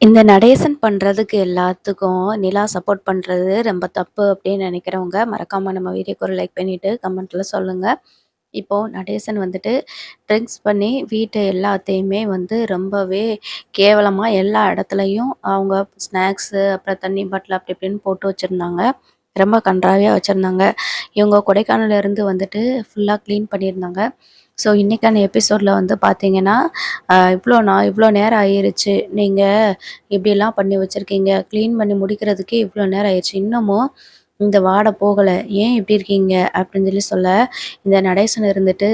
இந்த நடேசன் பண்றதுக்கு எல்லாத்துக்கும் நிலா சப்போர்ட் பண்றது ரொம்ப தப்பு அப்படின்னு நினைக்கிறவங்க, மறக்காம நம்ம வீடியோக்கு ஒரு லைக் பண்ணிட்டு கமெண்ட்ல சொல்லுங்க. இப்போ நடேசன் வந்துட்டு ட்ரிங்க்ஸ் பண்ணி வீட்ட எல்லாத்தையுமே வந்து ரொம்பவே கேவலமா எல்லா இடத்துலயும் அவங்க ஸ்நாக்ஸு, அப்புறம் தண்ணி பாட்டில் அப்படி இப்படின்னு போட்டு வச்சிருந்தாங்க. ரொம்ப கண்றாவியா வச்சிருந்தாங்க. இவங்க கொடைக்கானல்ல இருந்து வந்துட்டு ஃபுல்லா கிளீன் பண்ணியிருந்தாங்க. ஸோ இன்னைக்கான எபிசோட்ல வந்து பார்த்தீங்கன்னா, இவ்ளோ நேரம் ஆயிருச்சு. நீங்க இப்படிலாம் பண்ணி வச்சிருக்கீங்க. கிளீன் பண்ணி முடிக்கிறதுக்கே இவ்ளோ நேரம் ஆயிருச்சு. இன்னமும் இந்த வாடை போகல. ஏன் இப்படி இருக்கீங்க? அப்படின்னு சொல்ல, இந்த நடேசன் இருந்துட்டு,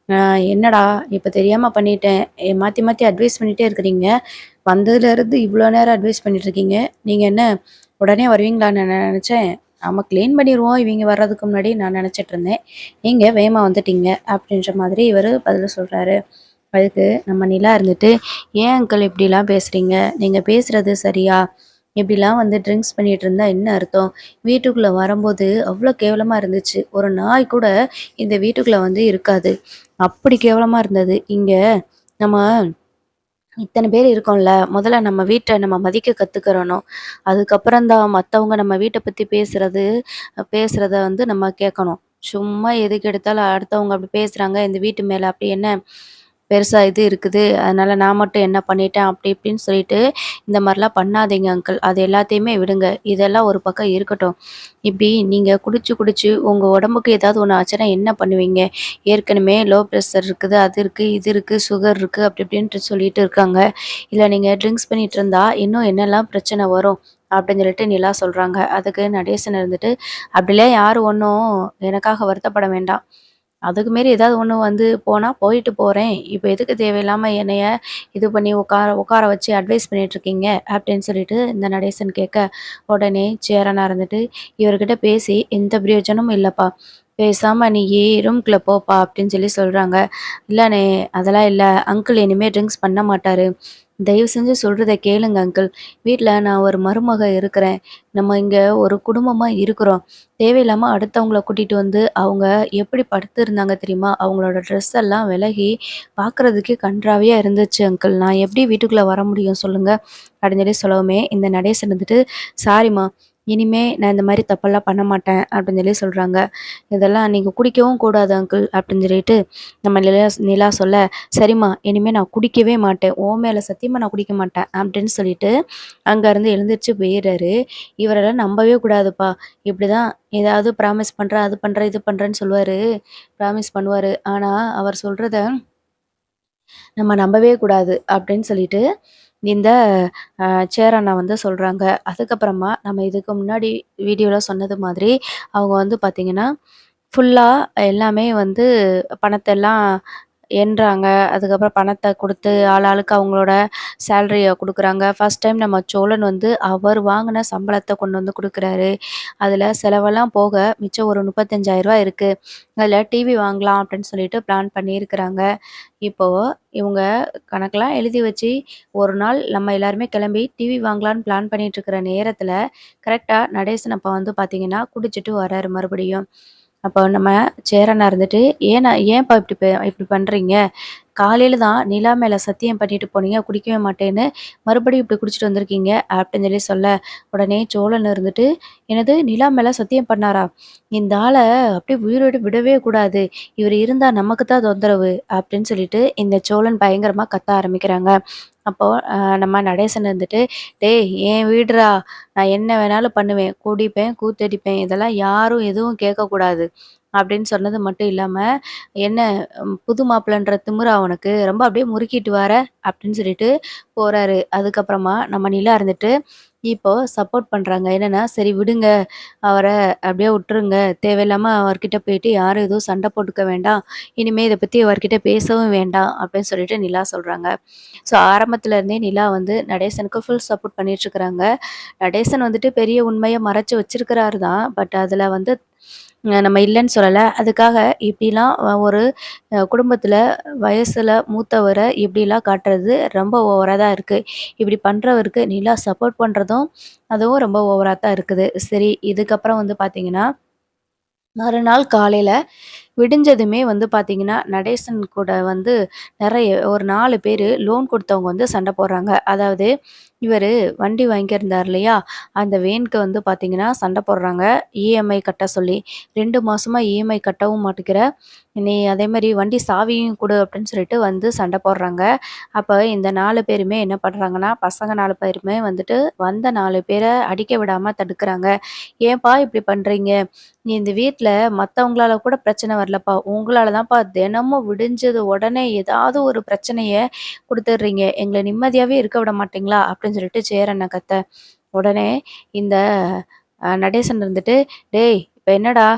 "அ என்னடா இப்ப தெரியாம பண்ணிட்டேன். மாத்தி மாத்தி அட்வைஸ் பண்ணிட்டே இருக்கிறீங்க. வந்ததுலேருந்து இவ்ளோ நேரம் அட்வைஸ் பண்ணிட்டு இருக்கீங்க. நீங்க என்ன உடனே வருவீங்களான்னு நான் நெனச்சேன். நம்ம கிளீன் பண்ணிருவோம் இவைங்க வர்றதுக்கு முன்னாடி நான் நெனச்சிட்டு இருந்தேன். நீங்க வேகமா வந்துட்டீங்க." அப்படின்ற மாதிரி இவரு பதில் சொல்றாரு. அதுக்கு நம்ம நிலா இருந்துட்டு, "ஏன் அங்கிள் இப்படிலாம் பேசுறீங்க? நீங்க பேசுறது சரியா? இப்படிலாம் வந்து ட்ரிங்க்ஸ் பண்ணிட்டு இருந்தா என்ன அர்த்தம்? வீட்டுக்குள்ள வரும்போது அவ்ளோ கேவலமா இருந்துச்சு. ஒரு நாய் கூட இந்த வீட்டுக்குள்ள வந்து இருக்காது. அப்படி கேவலமா இருந்தது. இங்க நம்ம இத்தன பேர் இருக்கோம்ல. முதல்ல நம்ம வீட்ட நம்ம மதிக்க கத்துக்கிறணும். அதுக்கப்புறம் தான் மத்தவங்க நம்ம வீட்ட பத்தி பேசுறத வந்து நம்ம கேட்கணும். சும்மா எதுக்கு எடுத்தாலும் அடுத்தவங்க அப்படி பேசுறாங்க, இந்த வீட்டு மேல அப்படி என்ன பெருசா இது இருக்குது. அதனால நான் மட்டும் என்ன பண்ணிட்டேன் அப்படி இப்படின்னு சொல்லிட்டு, இந்த மாரிலாம் பண்ணாதீங்க அங்கிள். அது எல்லாத்தையுமே விடுங்க. இதெல்லாம் ஒரு பக்கம் இருக்கட்டும். இப்படி நீங்க குடிச்சு, குடிச்சு உங்க உடம்புக்கு ஏதாவது ஒண்ணு ஆச்சுன்னா என்ன பண்ணுவீங்க? ஏற்கனவே லோ பிரஷர் இருக்குது, அது இருக்கு, இது இருக்கு, சுகர் இருக்கு அப்படி இப்படின்ட்டு சொல்லிட்டு இருக்காங்க. இல்ல நீங்க ட்ரிங்க்ஸ் பண்ணிட்டு இருந்தா இன்னும் என்னெல்லாம் பிரச்சனை வரும்? அப்படின்னு சொல்லிட்டு நிலா சொல்றாங்க. அதுக்கு நடேசன் இருந்துட்டு, "அப்படிலாம் யாரும் ஒண்ணும் எனக்காக வருத்தப்பட வேண்டாம். அதுக்கு மீறி ஏதாவது ஒண்ணு வந்து போனா போயிட்டு போறேன். இப்ப எதுக்கு தேவையில்லாம என்னைய இது பண்ணி உட்கார உட்கார வச்சு அட்வைஸ் பண்ணிட்டு இருக்கீங்க?" அப்படின்னு சொல்லிட்டு இந்த நடேசன் கேட்க, உடனே சேரனா இருந்துட்டு, "இவர்கிட்ட பேசி எந்த பிரயோஜனமும் இல்லப்பா. பேசாம நீயி ரூம்குள்ள போப்பா" அப்படின்னு சொல்றாங்க. "இல்லண்ணே அதெல்லாம் இல்ல. அங்கிள் இனிமே ட்ரிங்க்ஸ் பண்ண மாட்டாரு. தயவு செஞ்சு சொல்றத கேளுங்க அங்கிள். வீட்ல நான் ஒரு மருமக இருக்கிறேன். நம்ம இங்க ஒரு குடும்பமா இருக்கிறோம். தேவையில்லாம அடுத்தவங்கள கூட்டிட்டு வந்து அவங்க எப்படி படுத்திருந்தாங்க தெரியுமா? அவங்களோட ட்ரெஸ் எல்லாம் விலகி பார்க்கறதுக்கே கண்றாவியா இருந்துச்சு அங்கிள். நான் எப்படி வீட்டுக்குள்ள வர முடியும் சொல்லுங்க?" அப்படின்னு சொல்லவுமே, இந்த நடேசன் இருந்துட்டு, "சாரிம்மா. இனிமே நான் இந்த மாரி தப்பெல்லாம் பண்ண மாட்டேன்." அப்படின்னு சொல்றாங்க. "இதெல்லாம் நீங்க குடிக்கவும் கூடாது அங்கிள்." அப்படின்னு சொல்லிட்டு நம்ம நிலா சொல்ல, "சரிம்மா இனிமே நான் குடிக்கவே மாட்டேன். உன் மேல சத்தியமா நான் குடிக்க மாட்டேன்." அப்படின்னு சொல்லிட்டு அங்கருந்து எழுந்திரிச்சு போயிறாரு. இவரெல்லாம் நம்பவே கூடாதுப்பா. இப்படிதான் ஏதாவது ப்ராமிஸ் பண்றேன், அது பண்றேன், இது பண்றேன்னு சொல்லுவாரு. ப்ராமிஸ் பண்ணுவாரு. ஆனா அவர் சொல்றத நம்ம நம்பவே கூடாது அப்படின்னு சொல்லிட்டு இந்த அ சேர் அண்ணா வந்து சொல்றாங்க. அதுக்கப்புறமா நம்ம இதுக்கு முன்னாடி வீடியோல சொன்னது மாதிரி அவங்க வந்து பார்த்தீங்கன்னா, ஃபுல்லா எல்லாமே வந்து பணத்தெல்லாம் எண்றாங்க. அதுக்கப்புறம் பணத்த குடுத்து ஆளாளுக்கு அவங்களோட சேலரிய குடுக்குறாங்க. ஃபர்ஸ்ட் டைம் நம்ம சோழன் வந்து அவர் வாங்குன சம்பளத்த கொண்டு வந்து குடுக்குறாரு. அதில செலவெல்லாம் போக மிச்சம் ஒரு ரூ. 35,000 இருக்கு. அதில டிவி வாங்கலாம் அப்படின்னு சொல்லிட்டு பிளான் பண்ணியிருக்கிறாங்க. இப்போ இவங்க கணக்கெல்லாம் எழுதி வச்சு, ஒரு நாள் நம்ம எல்லாருமே கிளம்பி டிவி வாங்கலான்னு பிளான் பண்ணிட்டு இருக்கிற நேரத்தில, கரெக்ட்டா நடேசன் அப்பா வந்து பார்த்தீங்கன்னா, குடிச்சிட்டு வராரு மறுபடியும். அப்போ நம்ம சேரனா இருந்துட்டு, ஏன்ப்பா இப்படி பண்றீங்க? காலையில தான் நிலா மேல சத்தியம் பண்ணிட்டு போனீங்க, குடிக்கவே மாட்டேன்னு. மறுபடியும் இப்படி குடிச்சிட்டு வந்திருக்கீங்க." அப்படின்னு சொல்ல, உடனே சோழன் இருந்துட்டு, "என்னது நிலா மேல சத்தியம் பண்ணாரா? இந்த ஆள அப்படியே உயிரோட விடவே கூடாது. இவரு இருந்தா நமக்கு தான் தொந்தரவு." அப்படின்னு சொல்லிட்டு இந்த சோழன் பயங்கரமா கத்த ஆரம்பிக்கிறாங்க. அப்போ நம்ம நடேசன் இருந்துட்டு, "டேய் என் வீடுடா. நான் என்ன வேணாலும் பண்ணுவேன். குடிப்பேன், கூத்தடிப்பேன். இதெல்லாம் யாரும் எதுவும் கேட்கக்கூடாது." அப்படின்னு சொன்னது மட்டும் இல்லாம, "என்ன புது மாப்பிள்ளன்ற திமிரா உனக்கு? ரொம்ப அப்படியே முறுக்கிட்டு வர." அப்படின்னு சொல்லிட்டு போறாரு. அதுக்கப்புறமா நம்ம நிலா இருந்துட்டு, இப்போ சப்போர்ட் பண்றாங்க. என்னன்னா, "சரி விடுங்க. அவர அப்படியே உட்டுருங்க. தேவையில்லாம அவர்கிட்ட போயிட்டு யாரும் எதுவும் சண்டை போட்டுக்க வேண்டாம். இனிமே இத பத்தி அவர்கிட்ட பேசவும் வேண்டாம்." அப்படின்னு சொல்லிட்டு நிலா சொல்றாங்க. ஸோ ஆரம்பத்துல இருந்தே நிலா வந்து நடேசனுக்கு ஃபுல் சப்போர்ட் பண்ணிட்டுருக்காங்க. நடேசன் வந்துட்டு பெரிய உண்மைய மறைச்சு வச்சிருக்கிறாரு தான். பட் அதுல வந்து நம்ம இல்லன்னு சொல்லல. அதுக்காக இப்படிலாம் ஒரு குடும்பத்தில வயசுல மூத்தவர இப்படிலாம் காட்டுறது ரொம்ப ஓவரா தான் இருக்கு. இப்படி பண்றவருக்கு நிலா சப்போர்ட் பண்றதும், அதுவும் ரொம்ப ஓவரா தான் இருக்குது. சரி இதுக்கப்புறம் வந்து பார்த்தீங்கன்னா, மறுநாள் காலையில விடிஞ்சதுமே வந்து பார்த்தீங்கன்னா, நடேசன் கூட வந்து நெறைய ஒரு 4 பேரு லோன் குடுத்தவங்க வந்து சண்ட போடுறாங்க. அதாவது இவரு வண்டி வாங்கியிருந்தார் இல்லையா? அந்த வேனுக்கு வந்து பார்த்தீங்கன்னா, சண்டை போடுறாங்க. இஎம்ஐ கட்ட சொல்லி. 2 மாசமா இஎம்ஐ கட்டவும் மாட்டேங்கிற. நீ அதேமாரி வண்டி சாவியும் குடு அப்படின்னு சொல்லிட்டு வந்து சண்டை போடுறாங்க. அப்ப இந்த 4 பேருமே என்ன பண்றாங்கன்னா, பசங்க 4 பேருமே வந்துட்டு வந்த 4 பேர அடிக்க விடாம தடுக்குறாங்க. "ஏன்பா இப்படி பண்றீங்க? இந்த வீட்ல மத்தவங்களால கூட பிரச்சனை வரலப்பா. உங்களால தான்ப்பா தினமும் விடிஞ்சது உடனே ஏதாவது ஒரு பிரச்சனைய குடுத்துடுறீங்க. எங்கள நிம்மதியாவே இருக்க விட மாட்டீங்களா?" அப்படின்னு சொல்லிட்டு சேரண்ண கத்த. உடனே இந்த நடேசன் இருந்துட்டு, "டேய் இப்ப என்னடா?"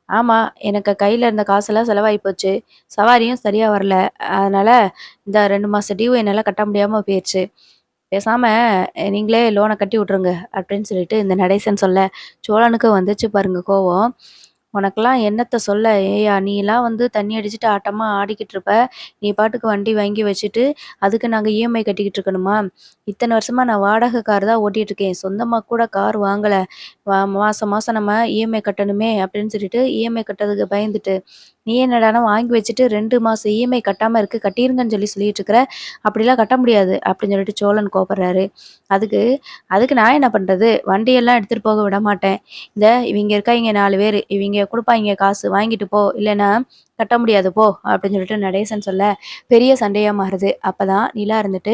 "ஆமா, எனக்கு கையில இருந்த காசெல்லாம் செலவாயி போச்சு. சவாரியும் சரியா வரல. அதனால இந்த 2 மாச டியூ என்னால கட்ட முடியாம போயிருச்சு. பேசாம நீங்களே லோன கட்டி விட்டுருங்க." அப்படின்னு சொல்லிட்டு இந்த நடேசன் சொல்ல, சோழனுக்கு வந்துச்சு பாருங்க கோவம். "உனக்கெல்லாம் என்னத்த சொல்ல? ஏய்யா! நீலாம் வந்து தண்ணி அடிச்சுட்டு ஆட்டமா ஆடிக்கிட்டு இருப்ப. நீ பாட்டுக்கு வண்டி வாங்கி வச்சுட்டு, அதுக்கு நாங்க இஎம்ஐ கட்டிக்கிட்டு இருக்கணுமா? இத்தன வருஷமா நான் வாடகை கார் தான் ஓட்டிட்டு இருக்கேன். சொந்தமா கூட கார் வாங்கல. மாசம் மாசம் நம்ம இஎம்ஐ கட்டணுமே அப்படின்னு சொல்லிட்டு இஎம்ஐ கட்டுறதுக்கு பயந்துட்டு, நீ என்னடான்னா வாங்கி வச்சுட்டு 2 மாசம் இஎம்ஐ கட்டாம இருக்கு. கட்டிருங்கன்னு சொல்லிட்டு இருக்கிற. அப்படிலாம் கட்ட முடியாது." அப்படின்னு சொல்லிட்டு சோழன் கோவப்படுறாரு. அதுக்கு அதுக்கு நான் என்ன பண்றது? வண்டியெல்லாம் எடுத்துட்டு போக விட மாட்டேன். இந்த இவிங்க இருக்காய்ங்க 4 பேரு. இவிங்க குடுப்பாய்ங்க காசு வாங்கிட்டு போ. இல்லன்னா கட்ட முடியாது போ. அப்படின்னு சொல்லிட்டு நடேசன் சொல்ல, பெரிய சண்டையா மாறுது. அப்பதான் நிலா இருந்துட்டு,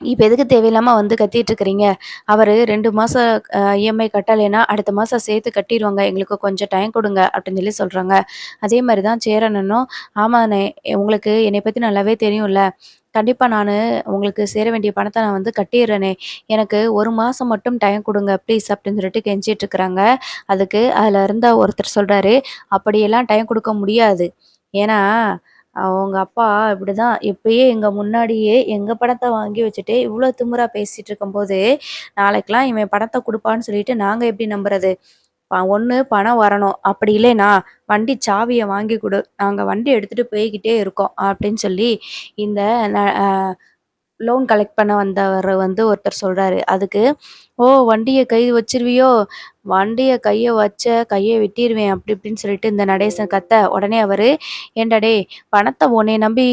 இப்ப எதுக்கு தேவையில்லாம வந்து கத்திட்டு இருக்கிறீங்க? அவரு 2 மாசம் இஎம்ஐ கட்டலைன்னா, அடுத்த மாசம் சேர்த்து கட்டிருவாங்க. எங்களுக்கு கொஞ்சம் டைம் குடுங்க அப்படின்னு சொல்லி சொல்றாங்க. அதே மாரி தான் சேரனனும், ஆமாண்ணே உங்களுக்கு என்னைய பத்தி நல்லாவே தெரியும்ல. கண்டிப்பா நானு உங்களுக்கு சேர வேண்டிய பணத்த நான் வந்து கட்டிர்றேனே. எனக்கு 1 மாசம் மட்டும் டைம் குடுங்க ப்ளீஸ் அப்படின்னு சொல்லிட்டு கெஞ்சிட்டு இருக்கிறாங்க. அதுக்கு அதுல இருந்த ஒருத்தர் சொல்றாரு, அப்படியெல்லாம் டைம் குடுக்க முடியாது. ஏன்னா, உங்க அப்பா இப்படிதான் இப்பயே எங்க முன்னாடியே எங்க பணத்த வாங்கி வச்சுட்டு, இவ்ளோ திமிரா பேசிட்டு இருக்கும்போது, நாளைக்கெல்லாம் இவன் பணத்த குடுப்பான்னு சொல்லிட்டு நாங்க எப்படி நம்புறது? ஒண்ணு பணம் வரணும். அப்படி இல்லைன்னா, வண்டி சாவிய வாங்கி குடு. நாங்க வண்டி எடுத்துட்டு போய்க்கிட்டே இருக்கோம். அப்படின்னு சொல்லி இந்த ந அ லோன் கலெக்ட் பண்ண வந்தவரு வந்து ஒருத்தர் சொல்றாரு. அதுக்கு, "ஓ! வண்டிய கை வச்சுருவியோ? வண்டிய கைய வச்ச கைய வெட்டிருவேன்." அப்படி இப்படின்னு சொல்லிட்டு இந்த நடேசன் கத்த, உடனே அவரு, "ஏன்டா டேய்! பணத்த உன்னைய நம்பி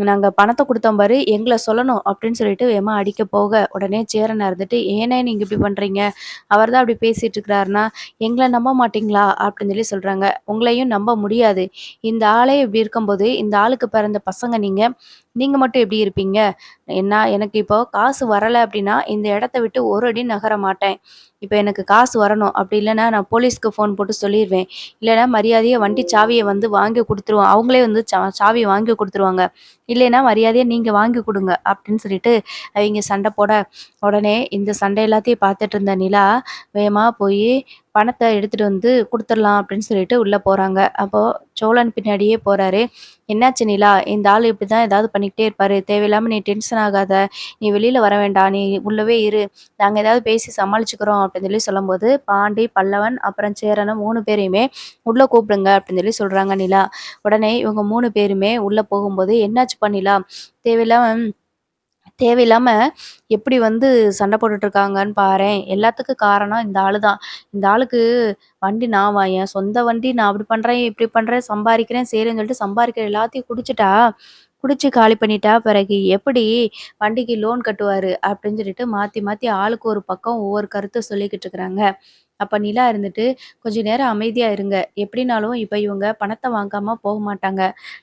நாங்க பணத்த குடுத்தோம் பாரு, எங்கள சொல்லணும்." அப்படின்னு சொல்லிட்டு வேகமா அடிக்க போக, உடனே சேரன் இருந்துட்டு, "ஏண்ணே நீங்க இப்படி பண்றீங்க? அவர் தான் அப்படி பேசிட்டு இருக்கிறாருன்னா, எங்கள நம்ப மாட்டீங்களா?" அப்படின்னு சொல்லி சொல்றாங்க. "உங்களையும் நம்ப முடியாது. இந்த ஆளே இப்படி இருக்கும்போது, இந்த ஆளுக்கு பிறந்த பசங்க நீங்க. நீங்க மட்டும் எப்படி இருப்பீங்க? எனக்கு இப்போ காசு வரல அப்படின்னா, இந்த இடத்த விட்டு ஒரு அடி நகர மாட்டேன். இப்ப எனக்கு காசு வரணும். அப்படி இல்லன்னா, நான் போலீஸ்க்கு ஃபோன் போட்டு சொல்லிருவேன். இல்லன்னா மரியாதையா வண்டி சாவிய வந்து வாங்கி குடுத்துருவோம். அவங்களே வந்து சாவிய வாங்கி குடுத்துருவாங்க. இல்லைன்னா மரியாதையா நீங்க வாங்கி குடுங்க." அப்படின்னு சொல்லிட்டு அவைங்க சண்டை போட, உடனே இந்த சண்டை எல்லாத்தையும் பார்த்துட்டு இருந்த நிலா, வேகமா போயி பணத்த எடுத்துட்டு வந்து குடுத்துடலாம் அப்படின்னு சொல்லிட்டு உள்ள போறாங்க. அப்போ சோழன் பின்னாடியே போறாரு. "என்னாச்சு நிலா? இந்த ஆளு இப்படிதான் ஏதாவது பண்ணிக்கிட்டே இருப்பாரு. தேவையில்லாம நீ டென்ஷன் ஆகாத. நீ வெளியில வர வேண்டாம். நீ உள்ளவே இரு. நாங்க ஏதாவது பேசி சமாளிச்சுக்கிறோம்." அப்படின்னு சொல்லி சொல்லும்போது, பாண்டி, பல்லவன், அப்புறம் சேரன 3 பேரையுமே உள்ள கூப்பிடுங்க அப்படின்னு சொல்லி சொல்றாங்க நிலா. உடனே இவங்க 3 பேருமே உள்ள போகும்போது, "என்னாச்சுப்பா நிலா? தேவையில்லாம தேவையில்லாம எப்படி வந்து சண்டை போட்டுட்டு இருக்காங்கன்னு பாரேன். எல்லாத்துக்கும் காரணம் இந்த ஆளு தான். இந்த ஆளுக்கு வண்டி என் சொந்த வண்டி நான் அப்படி பண்றேன், இப்படி பண்றேன், சம்பாரிக்கிறேன், செய்றேன்னு சொல்லிட்டு சம்பாரிக்கிற எல்லாத்தையும் குடிச்சுட்டா, குடிச்சு காலி பண்ணிட்டா, பிறகு எப்படி வண்டிக்கு லோன் கட்டுவாரு? அப்படின்னு சொல்லிட்டு மாத்தி மாத்தி ஆளுக்கு ஒரு பக்கம் ஒவ்வொரு கருத்து சொல்லிக்கிட்டு இருக்கிறாங்க. அப்ப நிலா இருந்துட்டு, "கொஞ்ச நேரம் அமைதியா இருங்க. எப்படினாலும் இப்ப இவங்க பணத்த வாங்காம போக மாட்டாங்க.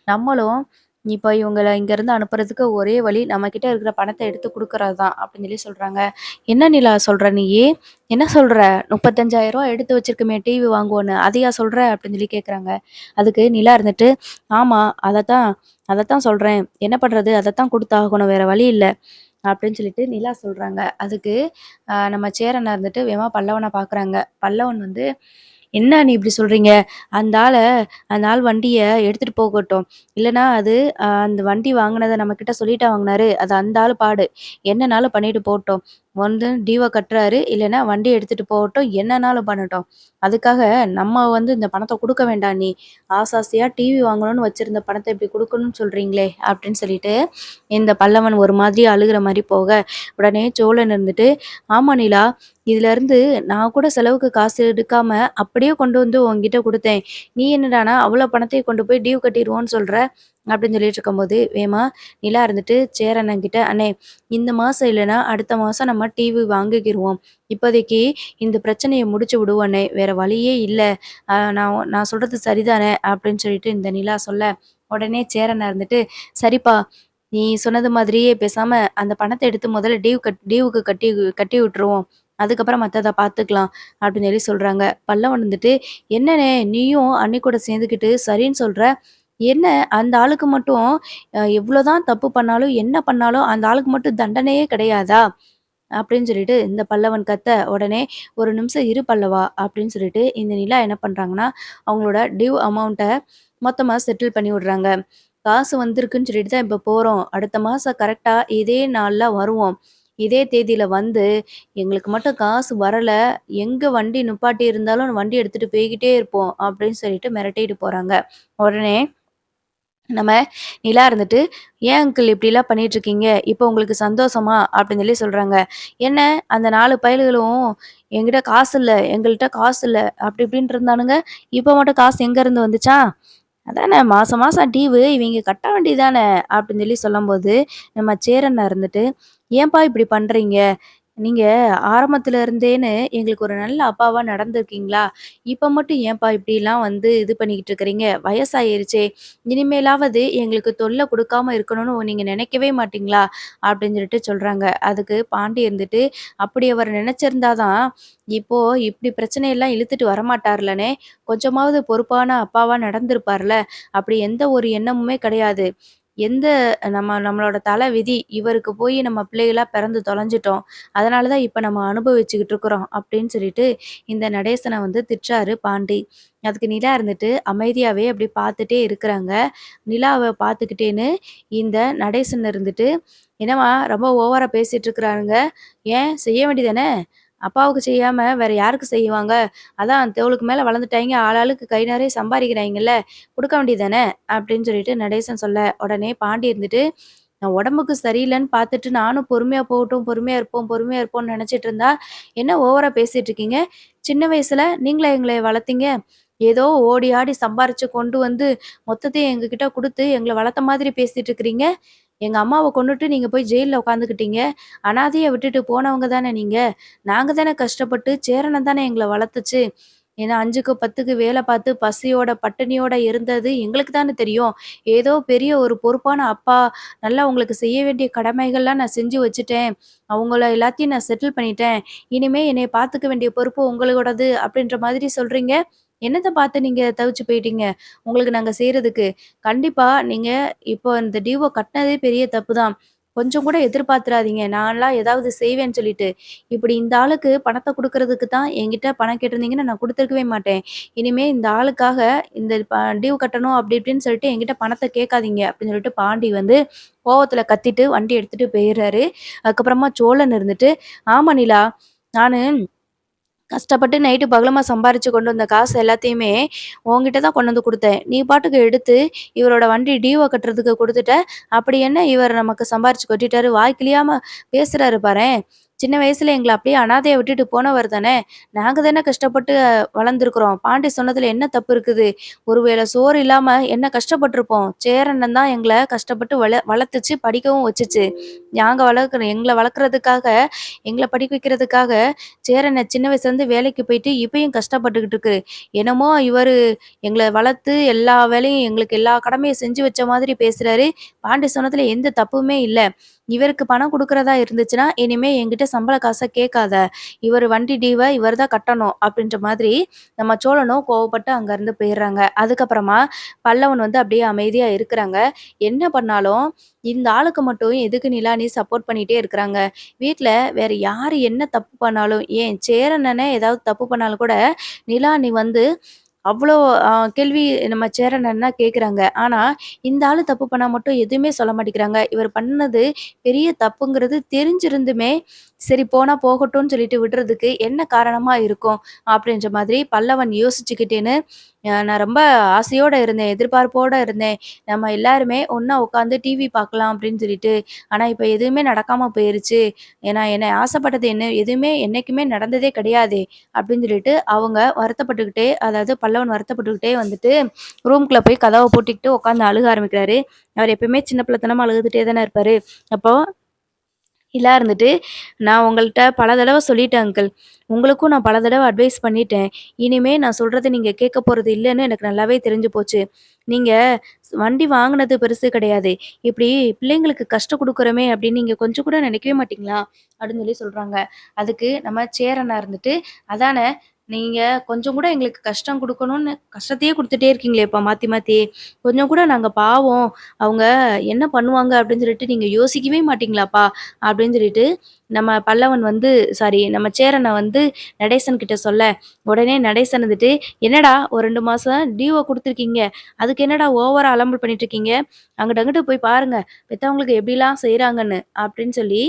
நம்மளும் இப்ப இவங்கள இங்கேருந்து அனுப்புறதுக்கு ஒரே வழி நம்மகிட்ட இருக்கிற பணத்த எடுத்து குடுக்குறது தான்." அப்படின்னு சொல்லி சொல்றாங்க. "என்ன நிலா சொல்ற நீயி? என்ன சொல்ற? ரூ. 35,000 எடுத்து வச்சிருக்கோமே டிவி வாங்குவோன்னு. அதையா சொல்ற?" அப்படின்னு சொல்லி கேட்குறாங்க. அதுக்கு நிலா இருந்துட்டு, "ஆமா. அதத்தான் அதத்தான் சொல்றேன். என்ன பண்றது? அதத்தான் குடுத்தாகணும். வேற வழி இல்ல." அப்படின்னு சொல்லிட்டு நிலா சொல்றாங்க. அதுக்கு நம்ம சேரன் இருந்துட்டு வேகமா பல்லவன பார்க்குறாங்க. பல்லவன் வந்து, "என்ன நீ இப்படி சொல்றீங்க? அந்த ஆள அந்த ஆள் வண்டிய எடுத்துட்டு போகட்டும். இல்லன்னா அது அந்த வண்டி வாங்குனத நம்மகிட்ட சொல்லிட்டா வாங்குனாரு. அது அந்த ஆளு பாடு. என்னனாலும் பண்ணிட்டு போட்டும். வந்து டியூவ கட்டுறாரு. இல்லன்னா வண்டிய எடுத்துட்டு போகட்டும். என்னனாலும் பண்ணட்டும். அதுக்காக நம்ம வந்து இந்த பணத்த குடுக்க வேண்டாம் நீ. ஆசாசையா டிவி வாங்கணும்னு வச்சிருந்த பணத்த இப்படி குடுக்கணும்னு சொல்றீங்களே!" அப்படின்னு சொல்லிட்டு இந்த பல்லவன் ஒரு மாதிரி அழுகுற மாரி போக, உடனே சோழன் இருந்துட்டு, "ஆமா நிலா, இதுலருந்து நான் கூட செலவுக்கு காசு எடுக்காம அப்படியே கொண்டு வந்து உன்கிட்ட குடுத்தேன். நீ என்னடான்னா அவ்வளோ பணத்தையும் கொண்டு போய் டியூ கட்டிருவோன்னு சொல்ற?" அப்படின்னு சொல்லிட்டு இருக்கும்போது, வேகமா நிலா இருந்துட்டு சேர் அண்ணன்கிட்ட, "அண்ணே இந்த மாசம் இல்லன்னா அடுத்த மாசம் நம்ம டிவி வாங்கிக்கிருவோம். இப்போதைக்கு இந்த பிரச்சனைய முடிச்சு விடுவோம் அண்ணே. வேற வழியே இல்ல. நான் சொல்றது சரிதானே?" அப்படின்னு சொல்லிட்டு இந்த நிலா சொல்ல, உடனே சேர் அண்ணா இருந்துட்டு, "சரிப்பா, நீ சொன்னது மாதிரியே பேசாம அந்த பணத்த எடுத்து முதல்ல டியூவுக்கு கட்டி கட்டி விட்டுருவோம். அதுக்கப்புறம் மத்தத பார்த்துக்கலாம்." அப்படின்னு சொல்லி சொல்றாங்க. பல்லவன் வந்துட்டு, "என்னண்ணே நீயும் அண்ணி கூட சேர்ந்துக்கிட்டு சரின்னு சொல்ற. என்ன அந்த ஆளுக்கு மட்டும் எவ்வளோதான் தப்பு பண்ணாலும், என்ன பண்ணாலும் அந்த ஆளுக்கு மட்டும் தண்டனையே கிடையாதா?" அப்படின்னு சொல்லிட்டு இந்த பல்லவன் கத்த, உடனே "ஒரு நிமிஷம் இரு பல்லவா" அப்படின்னு சொல்லிட்டு இந்த நிலா என்ன பண்றாங்கன்னா, அவங்களோட டியூ அமௌண்ட்ட மொத்தமா செட்டில் பண்ணி விடுறாங்க. காசு வந்திருக்குன்னு சொல்லிட்டு தான் இப்ப போறோம். அடுத்த மாசம் கரெக்ட்டா இதே நாள்ல வருவோம். இதே தேதியில வந்து, எங்களுக்கு மட்டும் காசு வரல, எங்க வண்டி நிப்பாட்டி இருந்தாலும் வண்டி எடுத்துட்டு போய்க்கிட்டே இருப்போம் அப்படின்னு சொல்லிட்டு மிரட்டிட்டு போறாங்க. உடனே நம்ம நிலா இருந்துட்டு, "ஏன் அங்கிள் இப்படிலாம் பண்ணிட்டுருக்கீங்க? இப்போ உங்களுக்கு சந்தோஷமா?" அப்படின்னு சொல்லி சொல்றாங்க. "என்ன அந்த 4 பயலுகளும் என்கிட்ட காசு இல்ல, எங்கள்ட்ட காசு இல்ல, அப்படி இப்படின்னு இருந்தானுங்க. இப்போ மட்டும் காசு எங்கேருந்து வந்துச்சா? அதானே மாசம் மாசம் டீவு இவைங்க கட்ட வேண்டியது தானே!" அப்படின்னு சொல்லி சொல்லும்போது, நம்ம சேரன் இருந்துட்டு, "ஏன்பா இப்படி பண்றீங்க? நீங்க ஆரம்பத்துல இருந்தேன்னு எங்களுக்கு ஒரு நல்ல அப்பாவா நடந்திருக்கீங்களா? இப்ப மட்டும் ஏன்பா இப்படிலாம் வந்து இது பண்ணிக்கிட்டு இருக்கிறீங்க? வயசாயிருச்சே! இனிமேலாவது எங்களுக்கு தொல்ல குடுக்காம இருக்கணும்னு நீங்க நினைக்கவே மாட்டீங்களா?" அப்படின்னு சொல்லிட்டு சொல்றாங்க. அதுக்கு பாண்டி இருந்துட்டு, "அப்படி அவர் நினைச்சிருந்தா தான், இப்போ இப்படி பிரச்சனையெல்லாம் இழுத்துட்டு வரமாட்டார்லண்ணே! கொஞ்சமாவது பொறுப்பான அப்பாவா நடந்திருப்பார்ல. அப்படி எந்த ஒரு எண்ணமுமே கிடையாது. எந்த நம்மளோட தல விதி. இவருக்கு போய் நம்ம பிள்ளைகளா பிறந்து தொலைஞ்சுட்டோம். அதனால தான் இப்ப நம்ம அனுபவிச்சுக்கிட்டு இருக்கிறோம்." அப்படின்னு சொல்லிட்டு இந்த நடேசன வந்து திட்டுறாரு பாண்டி. அதுக்கு நிலா இருந்துட்டு அமைதியாவே அப்படி பார்த்துட்டே இருக்கிறாங்க. நிலாவ பார்த்துக்கிட்டேன்னு இந்த நடேசன் இருந்துட்டு, "என்னம்மா ரொம்ப ஓவரா பேசிட்டு இருக்கிறானுங்க. ஏன் செய்ய வேண்டியதானே? அப்பாவுக்கு செய்யாம வேற யாருக்கு செய்வாங்க? அதான் தோளுக்கு மேல வளர்ந்துட்டாய்ங்க. ஆளாளுக்கு கை நெறைய சம்பாரிக்கிறாய்ங்கல்ல. குடுக்க வேண்டியது தானே!" அப்படின்னு சொல்லிட்டு நடேசன் சொல்ல, உடனே பாண்டி இருந்துட்டு, "நான் உடம்புக்கு சரியில்லன்னு பார்த்துட்டு நானும் பொறுமையா போகட்டும், பொறுமையா இருப்போம், பொறுமையா இருப்போம்ன்னு நெனச்சிட்டு இருந்தா, என்ன ஓவரா பேசிட்டு இருக்கீங்க? சின்ன வயசுல நீங்களா எங்கள வளர்த்தீங்க? ஏதோ ஓடி ஆடி சம்பாரிச்சு கொண்டு வந்து மொத்தத்தையும் எங்ககிட்ட குடுத்து எங்கள வளர்த்த மாதிரி பேசிட்டு இருக்கிறீங்க. எங்க அம்மாவ கொன்னுட்டு நீங்க போய் ஜெயில்ல உட்காந்துக்கிட்டீங்க. அனாதையா விட்டுட்டு போனவங்க தானே நீங்க. நாங்க தானே கஷ்டப்பட்டு சேரணம் தானே எங்கள வளர்த்துச்சு. ஏன்னா 5க்கு 10க்கு வேல பார்த்து பசியோட, பட்டினியோட இருந்தது எங்களுக்கு தானே தெரியும். ஏதோ பெரிய ஒரு பொறுப்பான அப்பா, நல்லா உங்களுக்கு செய்ய வேண்டிய கடமைகள்லாம் நான் செஞ்சு வச்சுட்டேன். அவங்கள எல்லாத்தையும் நான் செட்டில் பண்ணிட்டேன். இனிமே என்னைய பார்த்துக்க வேண்டிய பொறுப்பு உங்களோடது." அப்படின்ற மாதிரி சொல்றீங்க. என்னத்த பார்த்து நீங்க தவிச்சு போயிட்டீங்க? உங்களுக்கு நாங்க செய்றதுக்கு. கண்டிப்பா நீங்க இப்போ இந்த டியூவ கட்டினதே பெரிய தப்பு தான். கொஞ்சம் கூட எதிர்பார்த்துறாதீங்க. நான்லாம் ஏதாவது செய்வேன்னு சொல்லிட்டு. இப்படி இந்த ஆளுக்கு பணத்த குடுக்குறதுக்கு தான் என்கிட்ட பணம் கேட்டிருந்தீங்கன்னா, நான் குடுத்துருக்கவே மாட்டேன். இனிமே இந்த ஆளுக்காக இந்த டியூ கட்டணும் அப்படி இப்படின்னு சொல்லிட்டு என்கிட்ட பணத்த கேட்காதீங்க அப்படின்னு சொல்லிட்டு பாண்டி வந்து கோவத்துல கத்திட்டு வண்டி எடுத்துட்டு போயிர்றாரு. அதுக்கப்புறமா சோழன் இருந்துட்டு, "ஆமா நிலா, நானு கஷ்டப்பட்டு நைட்டு பகலுமா சம்பாரிச்சு கொண்டு வந்த காசு எல்லாத்தையுமே உன்கிட்ட தான் கொண்டு வந்து குடுத்தேன். நீ பாட்டுக்கு எடுத்து இவரோட வண்டி டியூவ கட்டுறதுக்கு குடுத்துட்ட. அப்படி என்ன இவர் நமக்கு சம்பாரிச்சு கொட்டிட்டாரு? வாய் கிழியாம பேசுறாரு பாரேன். சின்ன வயசுல எங்கள அப்படியே அனாதையா விட்டுட்டு போனவர் தானே! நாங்க தானே கஷ்டப்பட்டு வளர்ந்துருக்குறோம். பாண்டி சொன்னதுல என்ன தப்பு இருக்குது? ஒரு வேள சோறு இல்லாம என்ன கஷ்டப்பட்டுருப்போம். சேரண்ணன் தான் எங்கள கஷ்டப்பட்டு வளர்த்துச்சு, படிக்கவும் வச்சுச்சு. நாங்க எங்கள வளர்க்குறதுக்காக, எங்கள படிக்க வைக்கிறதுக்காக சேரன் சின்ன வயசுலேருந்து வேலைக்கு போயிட்டு இப்பயும் கஷ்டப்பட்டுக்கிட்டு இருக்கு. என்னமோ இவரு எங்கள வளர்த்து எல்லா வேலையும் எங்களுக்கு எல்லா கடமையும் செஞ்சு வச்ச மாதிரி பேசுறாரு. பாண்டி சொன்னதுல எந்த தப்புமே இல்ல. இவருக்கு பணம் குடுக்குறதா இருந்துச்சுன்னா, இனிமே என்கிட்ட சம்பள காச கேட்காத. இவரு வண்டி டீவ இவர் தான் கட்டணும். அப்படின்ற மாதிரி நம்ம சோழனும் கோவப்பட்டு அங்கருந்து போயிர்றாங்க. அதுக்கப்புறமா பல்லவன் வந்து அப்படியே அமைதியா இருக்கிறாங்க. என்ன பண்ணாலும் இந்த ஆளுக்கு மட்டும் எதுக்கு நிலானி சப்போர்ட் பண்ணிட்டே இருக்கிறாங்க. வீட்ல வேற யாரு என்ன தப்பு பண்ணாலும், ஏன் சேரன் ஏதாவது தப்பு பண்ணாலும் கூட, நிலானி வந்து அவ்ளோ கேள்வி நம்ம சேரன் அண்ணா கேட்குறாங்க. ஆனா, இந்த ஆளு தப்பு பண்ணா மட்டும் எதுவுமே சொல்ல மாட்டேங்கிறாங்க. இவர் பண்ணது பெரிய தப்புங்கிறது தெரிஞ்சிருந்துமே, சரி போனா போகட்டும்னு சொல்லிட்டு விடுறதுக்கு என்ன காரணமா இருக்கும்? அப்படின்ற மாதிரி பல்லவன் யோசிச்சுக்கிட்டேன்னு, நான் ரொம்ப ஆசையோட இருந்தேன், எதிர்பார்ப்போட இருந்தேன். நம்ம எல்லாருமே ஒண்ணா உட்காந்து டிவி பார்க்கலாம் அப்படின்னு சொல்லிட்டு. ஆனா இப்ப எதுவுமே நடக்காம போயிருச்சு. ஏன்னா என்ன ஆசைப்பட்டது என்ன எதுவுமே என்னைக்குமே நடந்ததே கிடையாதே! அப்படின்னு சொல்லிட்டு அவங்க வருத்தப்பட்டுக்கிட்டே அதாவது பல்லவன் வருத்தப்பட்டுக்கிட்டே வந்துட்டு ரூம்குள்ள போய் கதவ பூட்டிக்கிட்டு உட்காந்து அழுக ஆரம்பிக்கிறாரு. அவர் எப்பயுமே சின்ன பிள்ளைத்தனமா அழுதுட்டே தானே இருப்பாரு. அப்போ நிலா இருந்துட்டு, "நான் உங்கள்ட்ட பல தடவ சொல்லிட்டேன் அங்கிள். உங்களுக்கும் நான் பல தடவ அட்வைஸ் பண்ணிட்டேன். இனிமே நான் சொல்றத நீங்க கேட்க போறது இல்லன்னு எனக்கு நல்லாவே தெரிஞ்சு போச்சு. நீங்க வண்டி வாங்குனது பெருசு கிடையாது. இப்டி பிள்ளைங்களுக்கு கஷ்டம் குடுக்குறோமே அப்டின்னு நீங்க கொஞ்சம் கூட நெனைக்கவே மாட்டீங்களா?" அப்டின்னு சொல்லி சொல்றாங்க. அதுக்கு நம்ம சேரனா இருந்துட்டு, "அதானே நீங்க கொஞ்சம் கூட எங்களுக்கு கஷ்டம் குடுக்கணும்னு கஷ்டத்தையே குடுத்துட்டே இருக்கீங்களேப்பா மாத்தி மாத்தி. கொஞ்சம் கூட நாங்க பாவம் அவங்க என்ன பண்ணுவாங்க அப்டின்னு சொல்லிட்டு நீங்க யோசிக்கவே மாட்டீங்களாப்பா?" அப்படின்னு சொல்லிட்டு நம்ம பல்லவன் வந்து சாரி நம்ம சேரன வந்து நடேசன் கிட்ட சொல்ல, உடனே நடேசன் வந்துட்டு, "என்னடா ஒரு 2 மாசம் டியூவ குடுத்துருக்கீங்க. அதுக்கு என்னடா ஓவரா அலம்பல் பண்ணிட்டு இருக்கீங்க? அங்கிட்டு அங்கிட்டு போய் பாருங்க. பெத்தவங்களுக்கு எப்படிலாம் செய்றாங்கன்னு." அப்படின்னு சொல்லி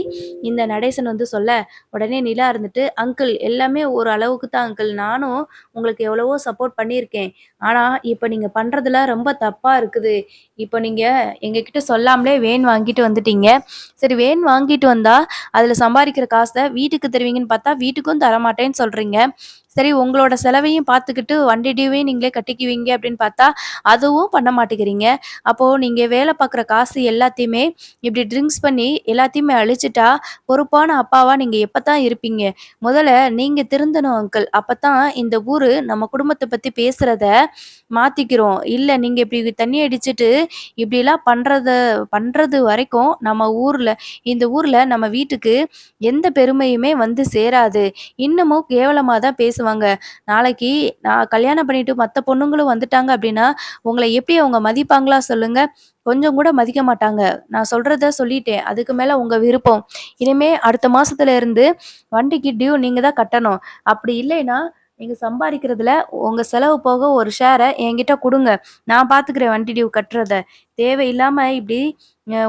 இந்த நடேசன் வந்து சொல்ல, உடனே நிலா இருந்துட்டு, "அங்கிள் எல்லாமே ஒரு அளவுக்கு தான் அங்கிள். நானும் உங்களுக்கு எவ்வளவோ சப்போர்ட் பண்ணியிருக்கேன். ஆனா, இப்ப நீங்க பண்றதெல்லாம் ரொம்ப தப்பா இருக்குது. இப்ப நீங்க எங்ககிட்ட சொல்லாமலே வேன் வாங்கிட்டு வந்துட்டீங்க. சரி வேன் வாங்கிட்டு வந்தா, அதுல சம்பாரிக்கிற காச வீட்டுக்கு தருவீங்கன்னு பார்த்தா, வீட்டுக்கும் தரமாட்டேன்னு சொல்றீங்க. சரி உங்களோட செலவையும் பார்த்துக்கிட்டு வண்டி டியூவையும் நீங்களே கட்டிக்குவீங்க அப்படின்னு பார்த்தா, அதுவும் பண்ண மாட்டேங்கிறீங்க. அப்போ நீங்க வேலை பார்க்குற காசு எல்லாத்தையுமே இப்படி ட்ரிங்க்ஸ் பண்ணி எல்லாத்தையுமே அழிச்சுட்டா, பொறுப்பான அப்பாவா நீங்க எப்பதான் இருப்பீங்க? முதல்ல நீங்க திருந்தணும் அங்கிள். அப்பதான் இந்த ஊரு நம்ம குடும்பத்த பத்தி பேசுறத மாத்திக்கிறோம். இல்ல நீங்க இப்படி தண்ணி அடிச்சுட்டு, இப்படிலாம் பண்றது வரைக்கும் இந்த ஊர்ல நம்ம வீட்டுக்கு எந்த பெருமையுமே வந்து சேராது. இன்னமும் கேவலமா தான் பேசுவாங்க. நாளைக்கு நான் கல்யாணம் பண்ணிட்டு மத்த பொண்ணுங்களும் வந்துட்டாங்க அப்படின்னா, உங்கள எப்படி அவங்க மதிப்பாங்களா சொல்லுங்க? கொஞ்சம் கூட மதிக்க மாட்டாங்க. நான் சொல்றத சொல்லிட்டேன். அதுக்கு மேல உங்க விருப்பம். இனிமே அடுத்த மாசத்துல இருந்து வண்டிக்கு டியூ நீங்க தான் கட்டணும். அப்படி இல்லைன்னா, நீங்க சம்பாரிக்கிறதுல உங்க செலவு போக ஒரு ஷேர என்கிட்ட குடுங்க. நான் பார்த்துக்கிறேன் வண்டி டியூ கட்டுறத. தேவையில்லாம இப்படி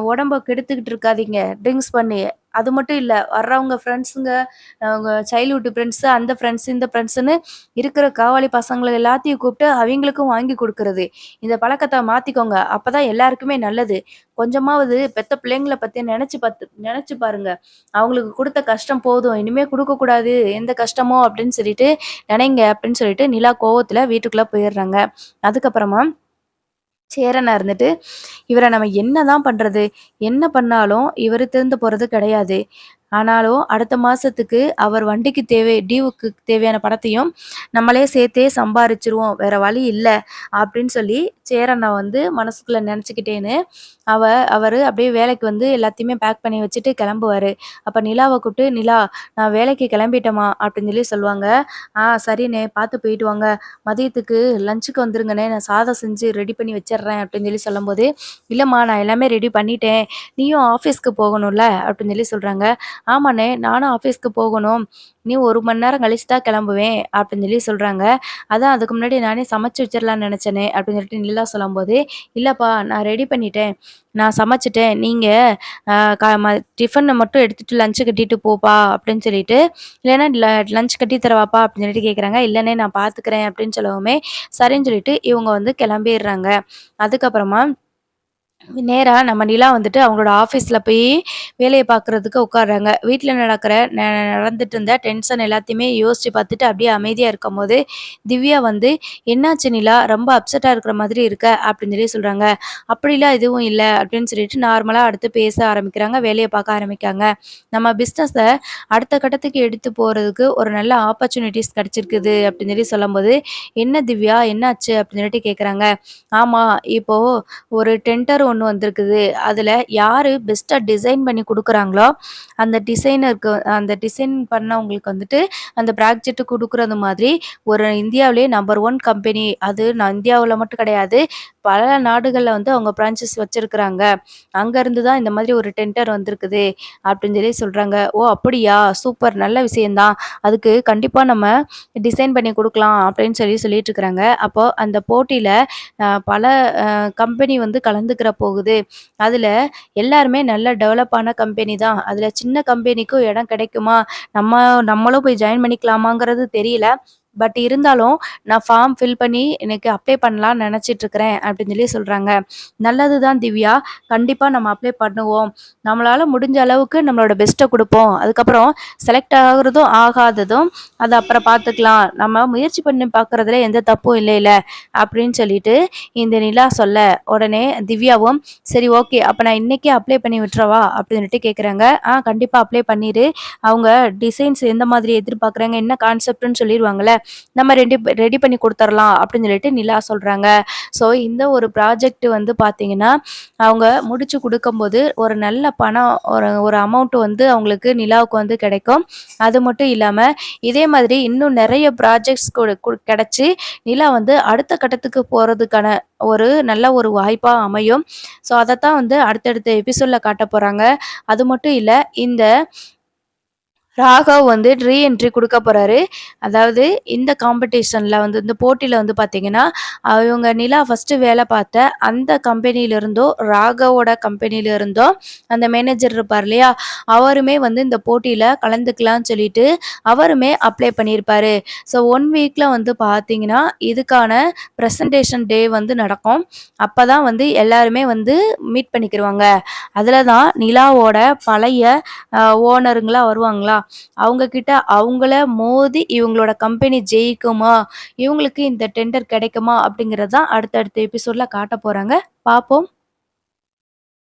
உடம்ப கெடுத்துக்கிட்டு இருக்காதீங்க, ட்ரிங்க்ஸ் பண்ணி. அது மட்டும் இல்ல, வர்றவங்க ஃப்ரெண்ட்ஸுங்க, அவங்க சைல்ட்ஹுட் ஃப்ரெண்ட்ஸு, அந்த ஃப்ரெண்ட்ஸ், இந்த ஃப்ரெண்ட்ஸ்ன்னு இருக்கிற காவாலி பசங்கள எல்லாத்தையும் கூப்பிட்டு அவைங்களுக்கும் வாங்கி குடுக்குறது. இந்த பழக்கத்த மாத்திக்கோங்க. அப்பதான் எல்லாருக்குமே நல்லது. கொஞ்சமாவது பெத்த பிள்ளைங்கள பத்தி நெனச்சு பாருங்க. அவங்களுக்கு குடுத்த கஷ்டம் போதும். இனிமே குடுக்கக்கூடாது எந்த கஷ்டமும் அப்படின்னு சொல்லிட்டு நெனைங்க அப்படின்னு சொல்லிட்டு நிலா கோவத்துல வீட்டுக்குள்ள போயிர்றாங்க. அதுக்கப்புறமா சேரனா இருந்துட்டு, இவர நம்ம என்னதான் பண்றது? என்ன பண்ணாலும் இவரு திருந்த போறது கிடையாது. ஆனாலும் அடுத்த மாசத்துக்கு அவர் வண்டிக்கு டியூவுக்கு தேவையான பணத்தையும் நம்மளே சேர்த்தே சம்பாரிச்சுருவோம். வேற வழி இல்ல. அப்படின்னு சொல்லி சேரண்ணா வந்து மனசுக்குள்ள நெனச்சுக்கிட்டேன்னு, அவ அவரு அப்படியே வேலைக்கு வந்து எல்லாத்தையுமே பேக் பண்ணி வச்சுட்டு கெளம்புவாரு. அப்ப நிலாவ கூப்பிட்டு, "நிலா நான் வேலைக்கு கெளம்பிட்டேன்ம்மா" அப்படின்னு சொல்லி சொல்லுவாங்க. சரிண்ணே பார்த்து போயிட்டு வாங்க. மதியத்துக்கு லஞ்சுக்கு வந்துருங்கண்ணே. நான் சாதம் செஞ்சு ரெடி பண்ணி வச்சுர்றேன்" அப்படின்னு சொல்லி சொல்லும்போது, "இல்லம்மா நான் எல்லாமே ரெடி பண்ணிட்டேன். நீயும் ஆஃபீஸ்க்கு போகணும்ல" அப்படின்னு சொல்லி சொல்றாங்க. "ஆமாண்ணே, நானும் ஆஃபீஸ்க்கு போகணும். இன்னும் 1 மணி நேரம் கழிச்சு தான் கிளம்புவேன்" அப்படின்னு சொல்லி சொல்றாங்க. "அதான் அதுக்கு முன்னாடி நானே சமைச்சு வச்சிரலாம்னு நெனச்சேனே" அப்படின்னு சொல்லிட்டு நிலா சொல்லும்போது, "இல்லப்பா நான் ரெடி பண்ணிட்டேன். நான் சமைச்சுட்டேன். நீங்க அ க ம டிஃபன மட்டும் எடுத்துட்டு லஞ்ச் கட்டிட்டு போப்பா" அப்படின்னு சொல்லிட்டு, இல்லைன்னா லஞ்ச் கட்டி தரவாப்பா அப்படின்னு சொல்லிட்டு கேட்குறாங்க. "இல்லண்ணே நான் பார்த்துக்கிறேன்" அப்படின்னு சொல்லவுமே, சரின்னு சொல்லிட்டு இவங்க வந்து கிளம்பிர்றாங்க. அதுக்கப்புறமா நேரா நம்ம நிலா வந்துட்டு அவங்களோட ஆஃபீஸ்ல போய் வேலைய பார்க்குறதுக்கு உட்கார்றாங்க. வீட்ல நடந்துட்டு இருந்த டென்ஷன் எல்லாத்தையுமே யோசிச்சு பார்த்துட்டு அப்படியே அமைதியா இருக்கும்போது, திவ்யா வந்து, "என்னாச்சு நிலா? ரொம்ப அப்செட்டா இருக்கிற மாதிரி இருக்க" அப்படின்னு சொல்லி சொல்றாங்க. "அப்படிலாம் எதுவும் இல்ல" அப்படின்னு சொல்லிட்டு நார்மலா அடுத்து பேச ஆரம்பிக்கிறாங்க. வேலைய பார்க்க ஆரம்பிக்காங்க. நம்ம பிசினஸ அடுத்த கட்டத்துக்கு எடுத்து போறதுக்கு ஒரு நல்ல ஆப்பர்ச்சுனிட்டீஸ் கிடைச்சிருக்குது அப்படின்னு சொல்லி சொல்லும்போது, "என்ன திவ்யா? என்னாச்சு?" அப்படின்னு சொல்லிட்டு கேட்குறாங்க. "ஆமா, இப்போ ஒரு டெண்டர் ஒண்ணு வந்திருக்குது. அதுல யாரு பெஸ்ட்டா டிசைன் பண்ணி குடுக்குறாங்களோ, அந்த டிசைன் பண்ணவங்களுக்கு வந்துட்டு அந்த ப்ராஜெக்ட் குடுக்குறது மாதிரி ஒரு இந்தியாவிலேயே நம்பர் 1 கம்பெனி. அது நான் இந்தியாவுல மட்டும் கிடையாது. பல நாடுகள்ல வந்து அவங்க பிரான்ச்சஸ் வச்சிருக்கிறாங்க. அங்கருந்து தான் இந்த மாதிரி ஒரு டெண்டர் வந்திருக்குது." அப்படின்னு சொல்லி சொல்றாங்க. "ஓ! அப்படியா? சூப்பர். நல்ல விஷயம் தான். அதுக்கு கண்டிப்பா நம்ம டிசைன் பண்ணி குடுக்கலாம்." அப்படின்னு சொல்லிட்டு இருக்கிறாங்க. அப்போ அந்த போட்டியில பல கம்பெனி வந்து கலந்துக்கிறப்போ வரப்போகுது. அதுல எல்லாருமே நல்ல டெவலப் ஆன கம்பெனி தான். அதுல சின்ன கம்பெனிக்கும் இடம் கிடைக்குமா? நம்மளும் போய் ஜாயின் பண்ணிக்கலாமாங்கிறது தெரியல. பட் இருந்தாலும் நான் ஃபார்ம் ஃபில் பண்ணி எனக்கு அப்ளை பண்ணலாம்னு நெனச்சிட்டு இருக்கிறேன் அப்படின்னு சொல்லி சொல்றாங்க. நல்லது தான் திவ்யா. கண்டிப்பா நம்ம அப்ளை பண்ணுவோம். நம்மளால முடிஞ்ச அளவுக்கு நம்மளோட பெஸ்ட்ட குடுப்போம். அதுக்கப்புறம் செலக்ட் ஆகுறதும், ஆகாததும் அத அப்புறம் பார்த்துக்கலாம். நம்ம முயற்சி பண்ணி பார்க்குறதுல எந்த தப்பும் இல்லைல அப்படின்னு சொல்லிட்டு இந்த நிலா சொல்ல, உடனே திவ்யாவும் சரி ஓகே. அப்ப நான் இன்னைக்கே அப்ளை பண்ணி விட்டுறவா? அப்படின்னுட்டு கேட்குறாங்க. கண்டிப்பா அப்ளை பண்ணிரு. அவங்க டிசைன்ஸ் எந்த மாதிரி எதிர்பார்க்குறாங்க, என்ன கான்செப்ட்ன்னு சொல்லிருவாங்கல்ல. நம்ம ரெடி பண்ணி குடுத்துரலாம் அப்படின்னு சொல்லிட்டு நிலா சொல்றாங்க. ஸோ இந்த ஒரு ப்ராஜெக்ட் வந்து பார்த்தீங்கன்னா, அவங்க முடிச்சு குடுக்கும்போது ஒரு நல்ல பணம் ஒரு ஒரு அமௌண்ட் வந்து அவங்களுக்கு நிலாவுக்கு வந்து கிடைக்கும். அது மட்டும் இல்லாம, இதே மாதிரி இன்னும் நெறைய ப்ராஜெக்ட்ஸ் கிடைச்சு, நிலா வந்து அடுத்த கட்டத்துக்கு போறதுக்கான ஒரு நல்ல ஒரு வாய்ப்பா அமையும். ஸோ அதத்தான் வந்து அடுத்தடுத்த எபிசோட்ல காட்டப் போறாங்க. அது மட்டும் இல்ல, இந்த ராகவ் வந்து ரீஎன்ட்ரி குடுக்க போறாரு. அதாவது இந்த காம்படிஷன்ல வந்து இந்த போட்டியில வந்து பார்த்தீங்கன்னா, இவங்க நிலா ஃபர்ஸ்ட்டு வேல பார்த்த அந்த கம்பெனில இருந்தோ, ராகவோட கம்பெனில இருந்தோ அந்த மேனேஜர் இருப்பார் இல்லையா? அவருமே வந்து இந்த போட்டியில கலந்துக்கலான்னு சொல்லிட்டு அவருமே அப்ளை பண்ணியிருப்பாரு. ஸோ 1 வீக்ல வந்து பார்த்தீங்கன்னா, இதுக்கான பிரசன்டேஷன் டே வந்து நடக்கும். அப்பதான் வந்து எல்லாருமே வந்து மீட் பண்ணிக்கிருவாங்க. அதுல தான் நிலாவோட பழைய ஓனருங்களா வருவாங்களா? அவங்க கிட்ட அவங்கள மோதி இவங்களோட கம்பெனி ஜெயிக்குமா? இவங்களுக்கு இந்த டெண்டர் கிடைக்குமா? அப்படிங்கிறது தான் அடுத்தடுத்த எபிசோட்ல காட்டப் போறாங்க. பார்ப்போம்.